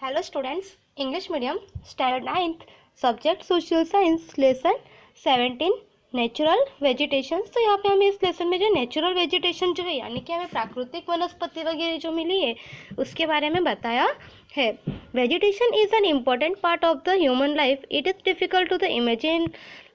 Hello students, English medium standard 9th subject social science lesson 17 natural vegetation. तो यहाँ पे हमें इस लेसन में जो नेचुरल वेजिटेशन जो है यानी कि हमें प्राकृतिक वनस्पति वगैरह जो मिली है उसके बारे में बताया है। Vegetation is an important part of the human life. It is difficult to the imagine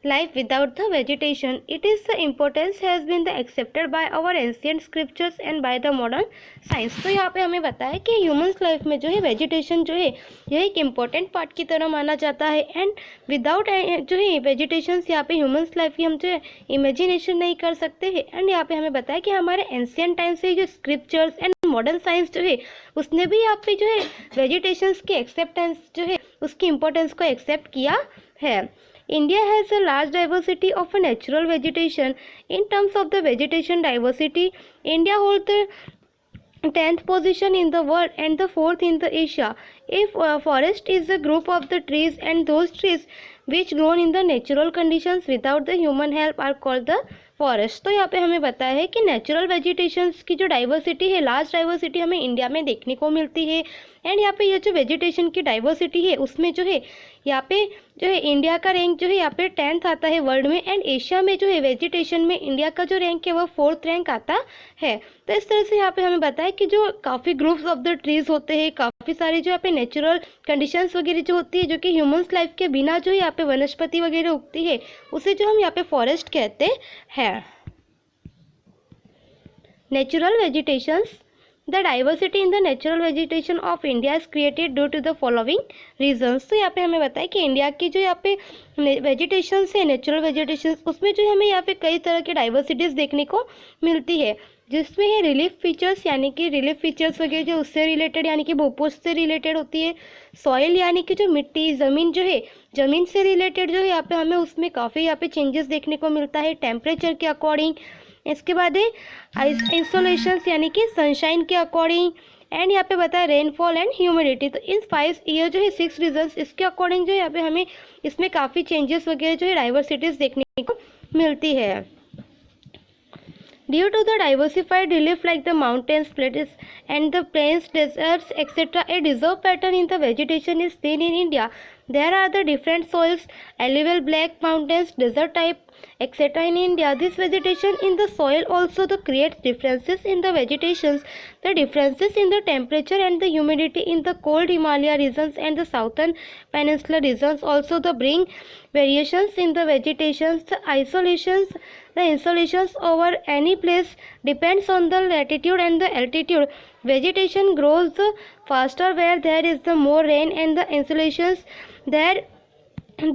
life without the vegetation. It is the importance has been the accepted by our ancient scriptures and by the modern science. तो यहाँ पे हमें बताया कि humans life में जो है vegetation जो है यह एक इम्पॉर्टेंट पार्ट की तरह माना जाता है एंड विदाउट जो है वेजिटेशन यहाँ पे ह्यूमन्स लाइफ की हम जो है इमेजिनेशन नहीं कर सकते हैं। एंड यहाँ पे हमें बताया कि हमारे एंशियंट टाइम से जो स्क्रिप्चर्स एंड मॉडर्न साइंस जो है उसने भी यहाँ पे जो है वेजिटेशंस की एक्सेप्टेंस जो है उसकी इम्पोर्टेंस को एक्सेप्ट किया है। India has a large diversity of a natural vegetation. In terms of the vegetation diversity, India holds the 10th position in the world and the 4th in the Asia. If forest is a group of the trees and those trees which grown in the natural conditions without the human help are called the forest. तो यहाँ पे हमें बताया है कि natural vegetations की जो diversity है लार्ज डाइवर्सिटी हमें इंडिया में देखने को मिलती है। एंड यहाँ पे ये जो वेजिटेशन की डाइवर्सिटी है उसमें जो है यहाँ पे जो है इंडिया का रैंक जो है यहाँ पे 10th आता है वर्ल्ड में एंड एशिया में जो है वेजिटेशन में इंडिया का जो रैंक है वह 4th रैंक आता है। तो इस तरह से यहाँ पे हमें बताया कि जो काफ़ी ग्रुप्स ऑफ द ट्रीज होते हैं, काफ़ी सारे जो यहाँ पे नेचुरल कंडीशंस वगैरह जो होती है जो कि ह्यूमन्स लाइफ के बिना जो यहाँ पे वनस्पति वगैरह उगती है उसे जो हम यहाँ पे फॉरेस्ट कहते हैं। Natural vegetations. The diversity in the natural vegetation of India is created due to the following reasons. तो यहाँ पे हमें बताया कि इंडिया की जो यहाँ पे वेजिटेशन है नेचुरल वेजिटेशन उसमें जो हमें यहाँ पे कई तरह की डाइवर्सिटीज़ देखने को मिलती है जिसमें है रिलीफ फीचर्स यानी कि रिलीफ फीचर्स वगैरह जो उससे रिलेटेड यानी कि भूपोष से रिलेटेड होती है। सॉइल यानी कि जो मिट्टी ज़मीन जो है ज़मीन से रिलेटेड जो है यहाँ पे हमें उसमें काफ़ी यहाँ पे चेंजेस देखने को मिलता है टेम्परेचर के अकॉर्डिंग। इसके बाद है इंसोलेशंस यानी कि सनशाइन के अकॉर्डिंग एंड यहाँ पे बताया रेनफॉल एंड ह्यूमिडिटी। तो इन 5 ईयर जो है 6 रीजन्स इसके अकॉर्डिंग जो है यहाँ पे हमें इसमें काफ़ी चेंजेस वगैरह जो है डाइवर्सिटीज़ देखने को मिलती है। Due to the diversified relief like the mountains, plateaus and the plains, deserts, etc., a deserved pattern in the vegetation is seen in India. There are the different soils, alluvial, black mountains, desert type, etc. in India. This vegetation in the soil also creates differences in the vegetations. The differences in the temperature and the humidity in the cold Himalaya regions and the southern peninsular regions also bring variations in the vegetations. The insolations over any place depends on the latitude and the altitude. Vegetation grows faster where there is the more rain and the insolations there.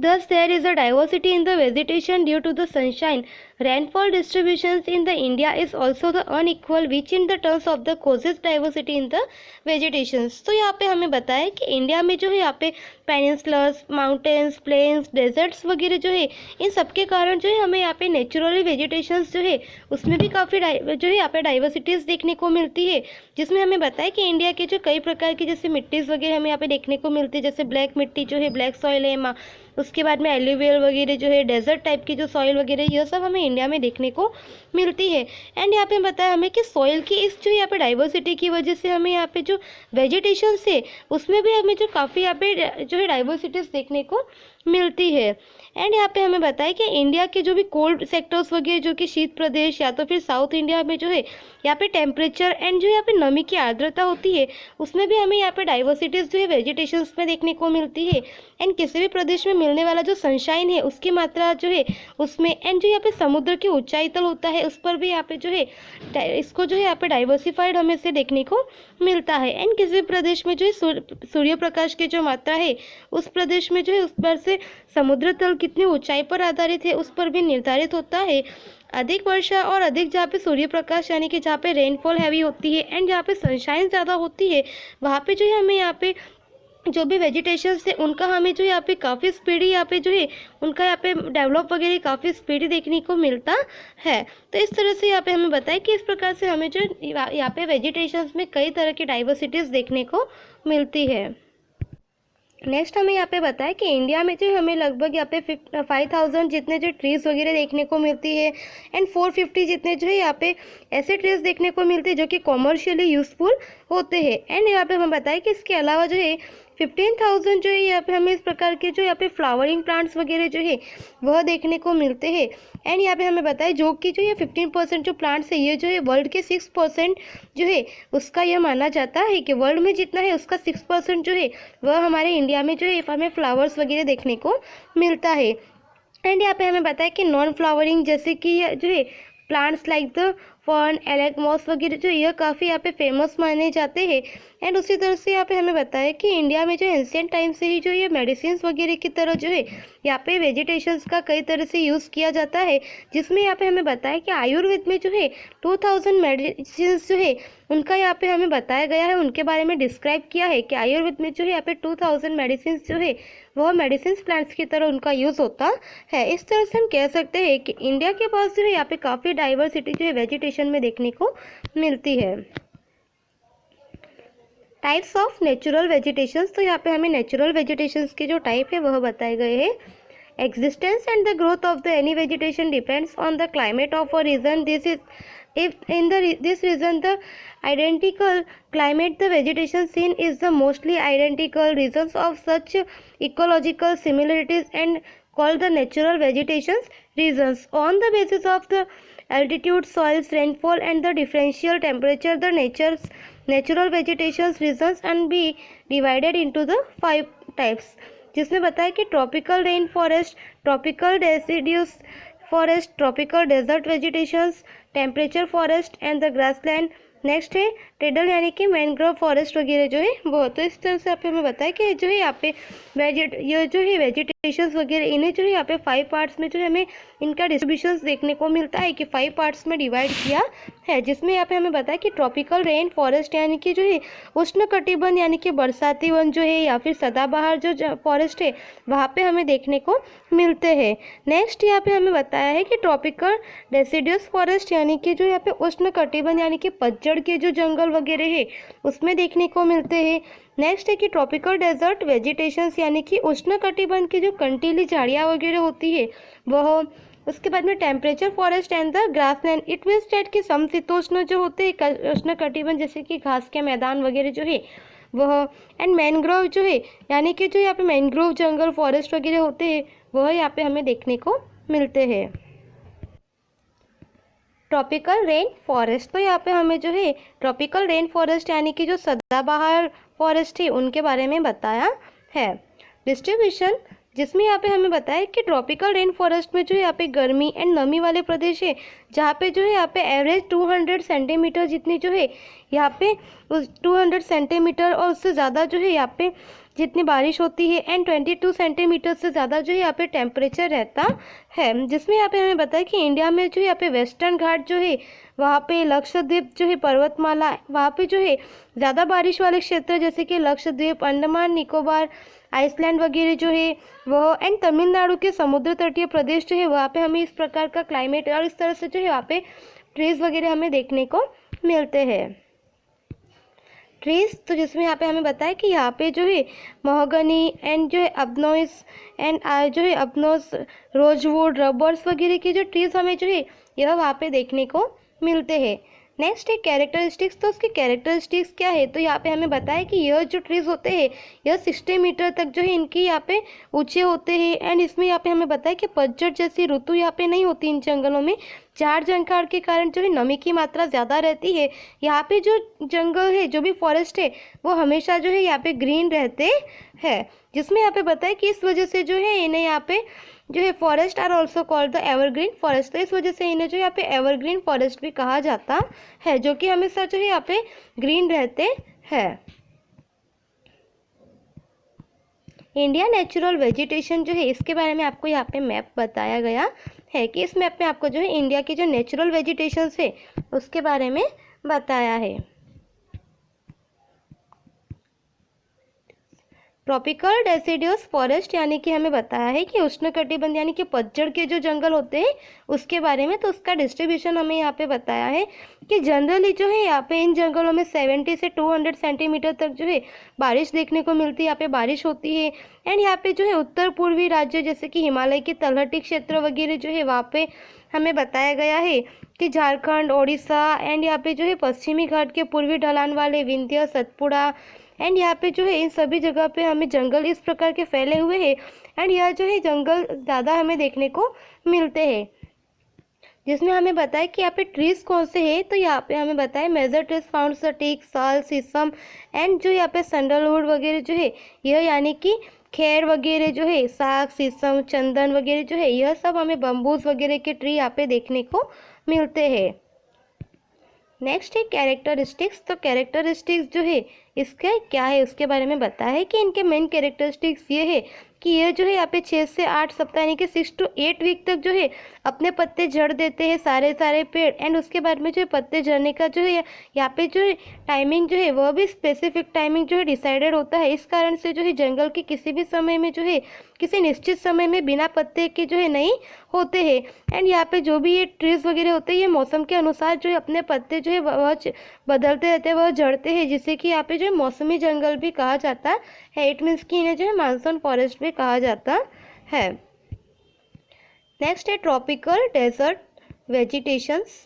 Thus, there is a diversity in the vegetation due to the sunshine. Rainfall distributions in the India is also the unequal, which in the terms of the causes diversity in the vegetations. तो यहाँ पे हमें बताया कि India में जो है यहाँ पे पेनिनसुलर्स, माउंटेन्स, प्लेन्स, डेजर्ट्स वगैरह जो है इन सब के कारण जो है हमें यहाँ पे नेचुरली वेजिटेशंस जो है उसमें भी काफ़ी जो है यहाँ पे डाइवर्सिटीज़ देखने को मिलती है जिसमें हमें बताया कि इंडिया के जो कई प्रकार की जैसे मिट्टीज़ वगैरह हमें यहाँ पे देखने को मिलती है जैसे ब्लैक मिट्टी जो है ब्लैक सॉइल है उसके बाद में एल्यूवियल वगैरह जो है डेजर्ट टाइप की जो सॉइल वगैरह यह सब हमें इंडिया में देखने को मिलती है। एंड यहाँ पे बताया हमें कि सॉइल की इस जो यहाँ पे डाइवर्सिटी की वजह से हमें यहाँ पे जो वेजिटेशन है उसमें भी हमें जो काफ़ी यहाँ पे जो है डाइवर्सिटीज़ देखने को मिलती है। एंड यहाँ पे हमें बताया कि इंडिया के जो भी कोल्ड सेक्टर्स वगैरह जो कि शीत प्रदेश या तो फिर साउथ इंडिया में जो है यहाँ पे टेम्परेचर एंड जो यहाँ पे नमी की आर्द्रता होती है उसमें भी हमें यहाँ पे डाइवर्सिटीज़ जो है वेजिटेशंस में देखने को मिलती है। एंड किसी भी प्रदेश में मिलने वाला जो सनशाइन है उसकी मात्रा जो है उसमें एंड जो यहाँ पे समुद्र की ऊंचाई तल होता है उस पर भी यहाँ पे जो है इसको जो है यहाँ पे डाइवर्सिफाइड हमें से देखने को मिलता है। एंड किसी भी प्रदेश में जो है सूर्य प्रकाश की जो मात्रा है उस प्रदेश में जो है उस पर से समुद्र तल कितनी ऊंचाई पर आधारित है उस पर भी निर्धारित होता है। अधिक वर्षा और अधिक जहाँ पे सूर्य प्रकाश यानी कि जहाँ पे रेनफॉल हैवी होती है एंड जहाँ पे सनशाइन ज़्यादा होती है वहाँ पे जो है हमें यहाँ पे जो भी वेजिटेशन है उनका हमें जो यहाँ पे काफ़ी स्पीडी यहाँ पे जो है उनका यहाँ पे डेवलप वगैरह काफ़ी स्पीडी देखने को मिलता है। तो इस तरह से यहाँ पे हमें बताया कि इस प्रकार से हमें जो यहाँ पे वेजिटेशंस में कई तरह की डाइवर्सिटीज़ देखने को मिलती है। नेक्स्ट हमें यहाँ पे बताया कि इंडिया में जो हमें लगभग यहाँ पे 5000 जितने जो ट्रीज़ वगैरह देखने को मिलती है एंड 450 जितने जो है यहाँ पे ऐसे ट्रीज़ देखने को मिलते हैं जो कि कॉमर्शियली यूज़फुल होते हैं। एंड यहाँ पे हमें बताया कि इसके अलावा जो है 15,000 जो है यहाँ पे हमें इस प्रकार के जो यहाँ पे फ्लावरिंग प्लांट्स वगैरह जो है वह देखने को मिलते हैं। एंड यहाँ पे हमें बताया जो कि जो ये 15% जो प्लांट्स है ये जो है वर्ल्ड के 6% जो है उसका यह माना जाता है कि वर्ल्ड में जितना है उसका 6% जो है वह हमारे इंडिया में जो है हमें फ्लावर्स वगैरह देखने को मिलता है। एंड यहाँ पे हमें बताया कि नॉन फ्लावरिंग जैसे कि जो है प्लांट्स लाइक द फर्न एलेगमॉस वगैरह जो यह काफ़ी यहाँ पे फेमस माने जाते हैं। एंड उसी तरह से यहाँ पे हमें बताया कि इंडिया में जो एंशिएंट टाइम से ही जो ये मेडिसिन वगैरह की तरह जो है यहाँ पे वेजिटेशंस का कई तरह से यूज़ किया जाता है, जिसमें यहाँ पे हमें बताया कि आयुर्वेद में जो है 2000 मेडिसिन जो है उनका यहाँ पे हमें बताया गया है, उनके बारे में डिस्क्राइब किया है कि आयुर्वेद में जो है यहाँ पे 2000 मेडिसिन जो है वह मेडिसिन प्लांट्स की तरह उनका यूज़ होता है। इस तरह से हम कह सकते हैं कि इंडिया के पास जो है यहाँ पे काफ़ी डाइवर्सिटी जो है वेजिटेशन में देखने को मिलती है। टाइप्स ऑफ नेचुरल वेजिटेशंस, तो यहाँ पे हमें नेचुरल वेजिटेशंस के जो टाइप है वह बताए गए हैं। Existence and the growth of the any vegetation depends on the climate of a region. This is if in this region the identical climate the vegetation seen is the mostly identical regions of such ecological similarities and called the natural vegetations regions. On the basis of the altitude, soils, rainfall and the differential temperature, the natural vegetations regions and be divided into the 5 types, जिसमें बताया कि tropical rain forest, tropical deciduous forest, tropical desert vegetations, temperature forest and the grassland. Next है टेडल यानी कि mangrove forest वगैरह जो है वो। तो इस तरह से आप हमें बताया कि जो है यहाँ पे ये जो है वेजिटेशंस वगैरह इन्हें जो है यहाँ पे 5 पार्ट्स में जो है हमें इनका डिस्ट्रीब्यूशन देखने को मिलता है कि 5 पार्ट्स में डिवाइड किया है, जिसमें यहाँ पे हमें बताया कि ट्रॉपिकल रेन फॉरेस्ट यानी कि जो है उष्णकटिबंध यानी कि बरसाती वन जो है या फिर सदाबहार जो फॉरेस्ट है वहाँ पे हमें देखने को मिलते हैं। नेक्स्ट यहाँ पे हमें बताया है कि ट्रॉपिकल डेसिडियस फॉरेस्ट यानी कि जो यहाँ पे उष्णकटिबंध यानी कि पतझड़ के जो जंगल वगैरह है उसमें देखने को मिलते हैं। नेक्स्ट है कि ट्रॉपिकल डेजर्ट वेजिटेशंस यानी कि उष्णकटिबंध की जो कंटीली झाड़ियाँ वगैरह होती है वह। उसके बाद में temperature forest and the grassland, it means that कि समशीतोष्ण जो होते हैं उष्णकटिबंध जैसे कि घास के मैदान वगैरह जो है वह। एंड मैनग्रोव जो है यानी कि जो यहाँ पे मैनग्रोव जंगल फॉरेस्ट वगैरह होते हैं वह यहाँ पे हमें देखने को मिलते हैं। ट्रॉपिकल रेन फॉरेस्ट, तो यहाँ पे हमें जो है ट्रॉपिकल रेन फॉरेस्ट यानी कि जो सदाबहार फॉरेस्ट है उनके बारे में बताया है। डिस्ट्रीब्यूशन, जिसमें यहाँ पे हमें बताया कि ट्रॉपिकल रेन फॉरेस्ट में जो है यहाँ पे गर्मी एंड नमी वाले प्रदेश है जहाँ पे जो है यहाँ पे एवरेज 200 सेंटीमीटर जितनी जो है यहाँ पे 200 सेंटीमीटर और उससे ज़्यादा जो है यहाँ पे जितनी बारिश होती है एंड 22 सेंटीमीटर से ज़्यादा जो है यहाँ पे टेम्परेचर रहता है। जिसमें यहाँ पे हमें बताया कि इंडिया में जो है यहाँ पे वेस्टर्न घाट जो है वहाँ पे लक्षद्वीप जो है पर्वतमाला वहाँ पे जो है ज़्यादा बारिश वाले क्षेत्र जैसे कि लक्षद्वीप, अंडमान निकोबार, आइसलैंड वगैरह जो है वह एंड तमिलनाडु के समुद्र तटीय प्रदेश जो है वहाँ पे हमें इस प्रकार का क्लाइमेट और इस तरह से जो है वहाँ पे ट्रीज वगैरह हमें देखने को मिलते हैं। ट्रीज, तो जिसमें यहाँ पे हमें बताया कि यहाँ पे जो है महोगनी एंड जो है अबनॉइस एंड जो है अबनॉस, रोजवुड, रबर्स वगैरह के जो ट्रीज हमें जो है यह वहाँ पे देखने को मिलते हैं। नेक्स्ट है कैरेक्टरिस्टिक्स, तो उसकी कैरेक्टरिस्टिक्स क्या है, तो यहाँ पे हमें बताया कि यह जो ट्रीज होते हैं यह 60 मीटर तक जो है इनकी यहाँ पे ऊंचे होते हैं एंड इसमें यहाँ पे हमें बताया कि पतझड़ जैसी ऋतु यहाँ पे नहीं होती इन जंगलों में। झाड़ जंगल के कारण जो है नमी की मात्रा ज़्यादा रहती है। यहाँ पे जो जंगल है जो भी फॉरेस्ट है वो हमेशा जो है यहाँ पे ग्रीन रहते हैं, जिसमें यहाँ पे बताया कि इस वजह से जो है इन्हें यहाँ पे जो है forest are also called the evergreen forest, तो इस वजह से इन्हें जो यहाँ पे एवरग्रीन फॉरेस्ट भी कहा जाता है जो कि हमेशा जो है यहाँ पे ग्रीन रहते हैं। इंडिया नेचुरल वेजिटेशन जो है इसके बारे में आपको यहाँ पे मैप बताया गया है कि इस मैप में आपको जो है इंडिया की जो नेचुरल वेजिटेशंस है उसके बारे में बताया है। ट्रॉपिकल डेसिडियस फॉरेस्ट यानी कि हमें बताया है कि उष्णकटिबंध यानी कि पतझड़ के जो जंगल होते हैं उसके बारे में, तो उसका डिस्ट्रीब्यूशन हमें यहाँ पे बताया है कि जनरली जो है यहाँ पे इन जंगलों में 70 से 200 सेंटीमीटर तक जो है बारिश देखने को मिलती है, यहाँ पे बारिश होती है। एंड यहाँ पे जो है उत्तर पूर्वी राज्य जैसे कि हिमालय के तलहटी क्षेत्र वगैरह जो है वहाँ पे हमें बताया गया है कि झारखंड, ओडिशा एंड यहाँ पे जो है पश्चिमी घाट के पूर्वी ढलान वाले विंध्य, सतपुड़ा एंड यहाँ पे जो है इन सभी जगह पे हमें जंगल इस प्रकार के फैले हुए हैं एंड यह जो है जंगल ज़्यादा हमें देखने को मिलते हैं। जिसमें हमें बताया कि यहाँ पे ट्रीज कौन से हैं, तो यहाँ पे हमें बताया मेजर ट्रीज फाउंड टीक, साल, शीशम एंड जो यहाँ पे सैंडलवुड वगैरह जो है यह यानी कि खैर वगैरह जो है, साग, शीशम, चंदन वगैरह जो है यह सब हमें बम्बूज वगैरह के ट्री यहाँ पे देखने को मिलते हैं। नेक्स्ट है कैरेक्टरिस्टिक्स। तो कैरेक्टरिस्टिक्स जो है इसका क्या है उसके बारे में बताया है कि इनके मेन कैरेक्टरिस्टिक्स ये है कि ये जो है यहाँ पे 6 से 8 सप्ताह यानी कि 6 to 8 वीक तक जो है अपने पत्ते झड़ देते हैं सारे पेड़ एंड उसके बाद में जो है पत्ते झड़ने का जो है यहाँ पे जो है टाइमिंग जो है वह भी स्पेसिफिक टाइमिंग जो है डिसाइडेड होता है। इस कारण से जो है जंगल के किसी भी समय में जो है किसी निश्चित समय में बिना पत्ते के जो है नहीं होते हैं एंड यहाँ पे जो भी ये ट्रीज वगैरह होते हैं ये मौसम के अनुसार जो है अपने पत्ते जो है वह बदलते रहते हैं, वह झड़ते हैं, जिससे कि यहाँ पे जो है मौसमी जंगल भी कहा जाता है। इट मीन्स कि इन्हें जो है मानसून फॉरेस्ट भी कहा जाता है। नेक्स्ट है ट्रॉपिकल डेजर्ट वेजिटेशंस।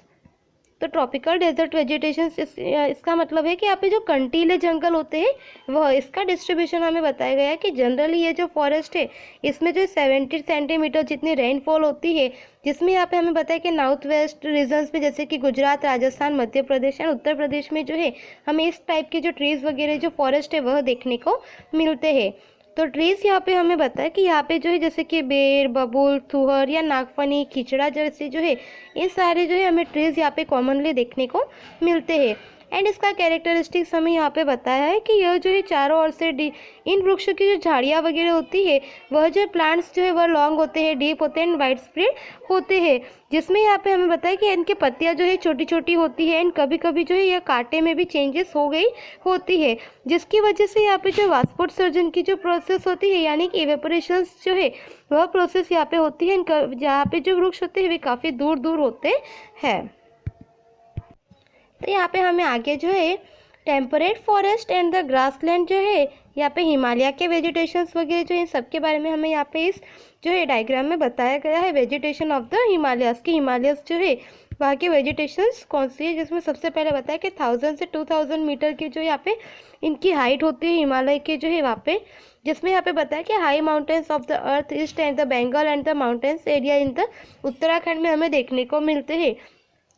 तो ट्रॉपिकल डेजर्ट वेजिटेशन इसका मतलब है कि यहाँ पे जो कंटीले जंगल होते हैं वह इसका डिस्ट्रीब्यूशन हमें बताया गया है कि जनरली ये जो फॉरेस्ट है इसमें जो 70 सेंटीमीटर जितनी रेनफॉल होती है, जिसमें यहाँ पे हमें बताया कि नॉर्थ वेस्ट रीजन्स में जैसे कि गुजरात, राजस्थान, मध्य प्रदेश एंड उत्तर प्रदेश में जो है हमें इस टाइप के जो ट्रीज वगैरह जो फॉरेस्ट है वह देखने को मिलते हैं। तो ट्रीज यहाँ पे हमें बताया कि यहाँ पे जो है जैसे कि बेर, बबूल, थुहर या नागफनी, खिचड़ा जैसे जो है ये सारे जो है हमें ट्रीज यहाँ पे कॉमनली देखने को मिलते हैं। एंड इसका कैरेक्टरिस्टिक्स हमें यहाँ पे बताया है कि यह जो है चारों ओर से इन वृक्षों की जो झाड़ियाँ वगैरह होती है वह जो प्लांट्स जो है वह लॉन्ग होते हैं, डीप होते हैं एंड वाइड स्प्रेड होते हैं, जिसमें यहाँ पे हमें बताया कि इनकी पत्तियाँ जो है छोटी छोटी होती है एंड कभी कभी जो है यह कांटे में भी चेंजेस हो गई होती है, जिसकी वजह से यहाँ पे जो वाष्पोत्सर्जन की जो प्रोसेस होती है यानी कि इवेपोरेशन जो है वह प्रोसेस यहाँ पे होती है। जहाँ पे जो वृक्ष होते हैं वे काफ़ी दूर दूर होते हैं। तो यहाँ पे हमें आगे जो है temperate forest and the grassland जो है यहाँ पे हिमालय के वेजिटेशंस वगैरह जो है सब के बारे में हमें यहाँ पे इस जो है डायग्राम में बताया गया है। वेजिटेशन ऑफ द हिमालयस की हिमालयस जो है वहाँ के वेजिटेशंस कौन सी है, जिसमें सबसे पहले बताया कि 1000 से 2000 मीटर की जो यहाँ पे इनकी हाइट होती है हिमालय के जो है वहाँ पे, जिसमें यहाँ पे बताया कि high mountains of the earth east and the Bengal and the mountains area in the Uttarakhand में हमें देखने को मिलते हैं।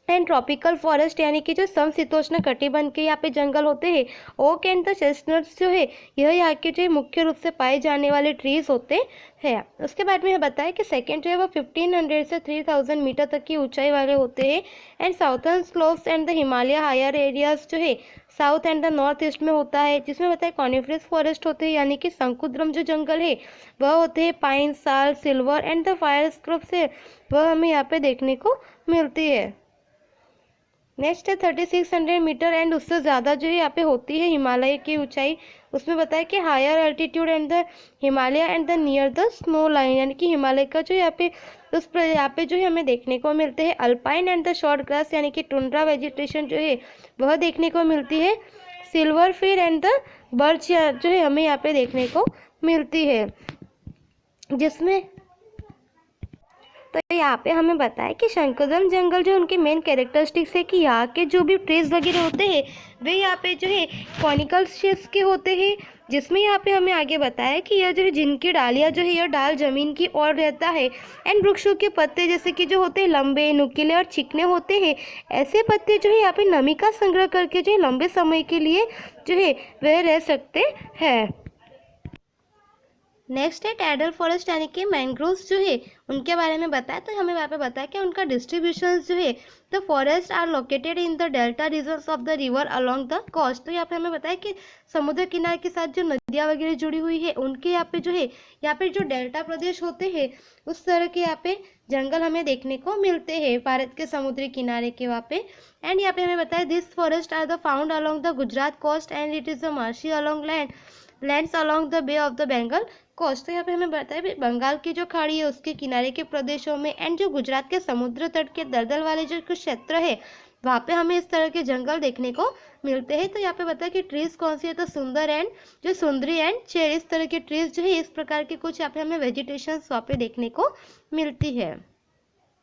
एंड ट्रॉपिकल फॉरेस्ट यानी कि जो समशीतोष्ण कटिबंध के यहाँ पे जंगल होते हैं, ओक एंड द चेस्टनट्स जो है यह यहाँ के जो मुख्य रूप से पाए जाने वाले ट्रीज होते हैं। उसके बाद में बताया कि सेकेंड जो है वो 1500 से 3000 मीटर तक की ऊंचाई वाले होते हैं and southern slopes and the Himalaya higher areas जो है south and the north east में होता है, जिसमें बताया कॉनिफरस फॉरेस्ट होते हैं यानी कि शंकुद्रम जो जंगल है वह होते हैं, पाइन, साल, silver and the fire scrubs है वह हमें यहाँ पे देखने को मिलती है। नेक्स्ट है 3600 मीटर एंड उससे ज़्यादा जो है यहाँ पे होती है हिमालय की ऊंचाई। उसमें बताया कि higher altitude and the Himalaya and the near the snow line यानी कि हिमालय का जो यहाँ पे जो है हमें देखने को मिलते हैं। Alpine and the short grass यानी कि टुंड्रा वेजिटेशन जो है वह देखने को मिलती है। सिल्वर फिर एंड द बर्च जो है हमें यहाँ पे देखने को मिलती है, जिसमें तो यहाँ पे हमें बताया कि शंकुद्रम जंगल जो उनके मेन कैरेक्टरिस्टिक्स है कि यहाँ के जो भी ट्रीज वगैरह होते हैं वे यहाँ पे जो है कॉनिकल शेप्स के होते हैं, जिसमें यहाँ पे हमें आगे बताया कि यह जो है जिनकी डालियाँ जो है यह डाल जमीन की ओर रहता है एंड वृक्षों के पत्ते जैसे कि जो होते हैं लंबे, नुकीले और चिकने होते हैं। ऐसे पत्ते जो है यहाँ पे नमी का संग्रह करके जो है लंबे समय के लिए जो है वह रह सकते हैं। नेक्स्ट है टाइडल फॉरेस्ट यानी कि मैंग्रोव्स जो है उनके बारे में बताया। तो हमें वहाँ पे बताया कि उनका डिस्ट्रीब्यूशन जो है the forest are located in the delta regions of the river along the coast. तो यहाँ पे हमें बताया कि समुद्र किनारे के साथ जो नदियाँ वगैरह जुड़ी हुई है उनके यहाँ पे जो है यहाँ पे जो डेल्टा प्रदेश होते हैं उस तरह के यहाँ पे जंगल हमें देखने को मिलते हैं भारत के समुद्री किनारे के वहाँ पे। एंड यहाँ पे हमें बताया this forest are the found along the Gujarat coast and it is the marshy along lands along the bay of the Bengal coast. तो यहाँ पे हमें बताया बंगाल की जो खाड़ी है उसके किनारे के प्रदेशों में एंड जो गुजरात के समुद्र तट के दलदल वाले जो कुछ क्षेत्र है वहाँ पे हमें इस तरह के जंगल देखने को मिलते हैं। तो यहाँ पे बताया कि ट्रीज कौन सी है, तो सुंदरी एंड चेर इस तरह के ट्रीज जो है इस प्रकार के कुछ यहाँ पे हमें वेजिटेशन वहाँ पे देखने को मिलती है।